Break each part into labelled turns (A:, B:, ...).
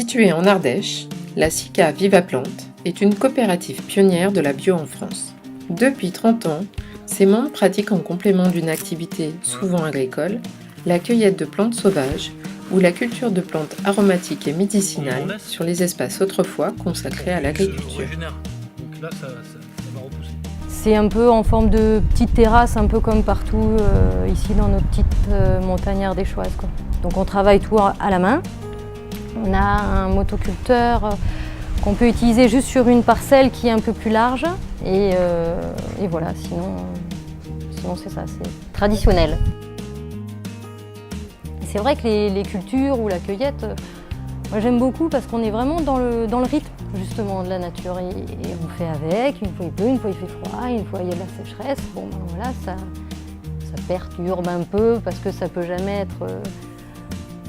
A: Située en Ardèche, la SICA Vivaplante est une coopérative pionnière de la bio en France. Depuis 30 ans, ses membres pratiquent en complément d'une activité souvent agricole, la cueillette de plantes sauvages ou la culture de plantes aromatiques et médicinales sur les espaces autrefois consacrés à l'agriculture.
B: C'est un peu en forme de petite terrasse, un peu comme partout ici dans nos petites montagnes ardéchoises, quoi. Donc on travaille tout à la main. On a un motoculteur qu'on peut utiliser juste sur une parcelle qui est un peu plus large. Et voilà, sinon c'est ça, c'est traditionnel. C'est vrai que les cultures ou la cueillette, moi j'aime beaucoup parce qu'on est vraiment dans le rythme justement de la nature. Et on fait avec, une fois il pleut, une fois il fait froid, une fois il y a de la sécheresse. Bon ben voilà, ça perturbe un peu parce que ça peut jamais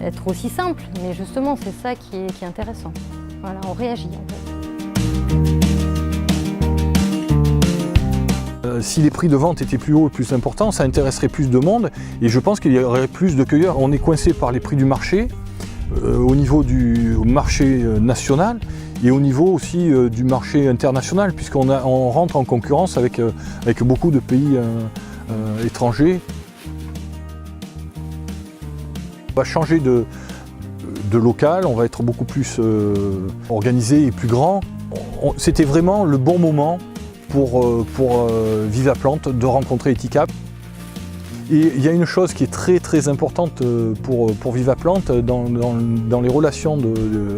B: être aussi simple. Mais justement c'est ça qui est intéressant. Voilà, on réagit en fait.
C: Si les prix de vente étaient plus hauts et plus importants, ça intéresserait plus de monde et je pense qu'il y aurait plus de cueilleurs. On est coincé par les prix du marché, au niveau du marché national et au niveau aussi du marché international, puisqu'on rentre en concurrence avec beaucoup de pays étrangers. On va changer de local, on va être beaucoup plus organisé et plus grand. C'était vraiment le bon moment pour Vivaplante de rencontrer Etikap. Et il y a une chose qui est très très importante pour Vivaplante dans les relations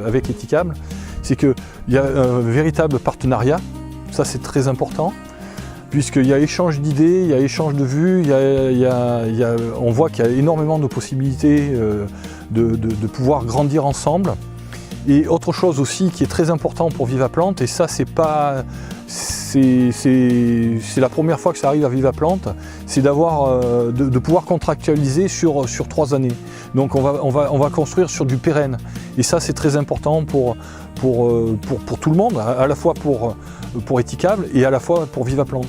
C: avec Etikap, c'est qu'il y a un véritable partenariat, ça c'est très important, puisqu'il y a échange d'idées, il y a échange de vues, on voit qu'il y a énormément de possibilités de pouvoir grandir ensemble. Et autre chose aussi qui est très important pour Vivaplante, et ça c'est la première fois que ça arrive à Vivaplante, c'est de pouvoir contractualiser sur 3 années. Donc on va construire sur du pérenne. Et ça c'est très important pour tout le monde, à la fois pour Etikap et à la fois pour Vivaplante.